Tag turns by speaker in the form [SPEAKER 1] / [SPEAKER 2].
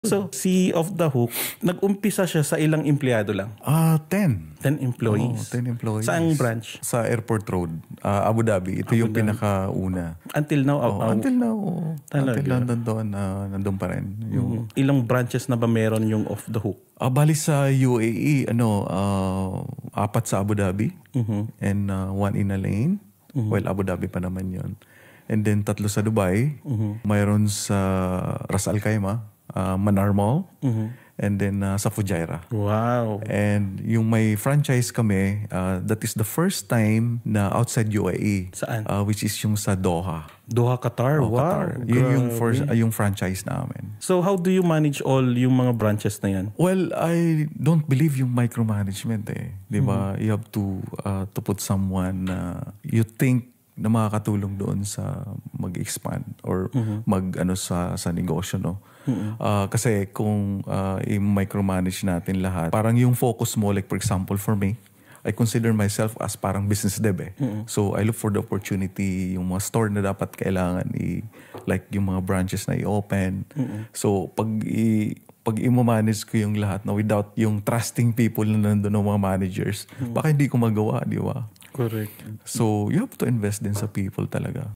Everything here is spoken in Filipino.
[SPEAKER 1] So, si Off the Hook, nag-umpisa siya sa ilang empleyado lang?
[SPEAKER 2] 10.
[SPEAKER 1] 10 employees?
[SPEAKER 2] 10 employees.
[SPEAKER 1] Saang branch?
[SPEAKER 2] Sa Airport Road, Abu Dhabi. Ito yung pinakauna.
[SPEAKER 1] Until now?
[SPEAKER 2] Until now.
[SPEAKER 1] Talaga?
[SPEAKER 2] Until nandun pa rin. Yung,
[SPEAKER 1] Ilang branches na ba meron yung Off the Hook?
[SPEAKER 2] bali sa UAE, 4 sa Abu Dhabi and 1 in Alain. Well, Abu Dhabi pa naman yun. And then 3 sa Dubai. Mayroon sa Ras Al Khaimah, Manar Mall, and then sa Fujairah.
[SPEAKER 1] Wow.
[SPEAKER 2] And yung may franchise kami, that is the first time na outside UAE.
[SPEAKER 1] Saan?
[SPEAKER 2] Which is yung sa Doha.
[SPEAKER 1] Doha, Qatar? Wow.
[SPEAKER 2] Qatar. Yun yung
[SPEAKER 1] grabe.
[SPEAKER 2] first, yung franchise namin.
[SPEAKER 1] So, how do you manage all yung mga branches na yan?
[SPEAKER 2] Well, I don't believe yung micromanagement eh. Di ba? You have to put someone na you think na makakatulong doon sa mag-expand or mag-ano sa negosyo, no? Kasi kung i-micromanage natin lahat, parang yung focus mo, like for example for me, I consider myself as parang business dev eh. So I look for the opportunity, yung mga store na dapat kailangan like yung mga branches na i-open. So pag i-manage ko yung lahat na without yung trusting people na nandun ng mga managers, baka hindi ko magawa, di ba?
[SPEAKER 1] Correct.
[SPEAKER 2] So you have to invest din sa people talaga.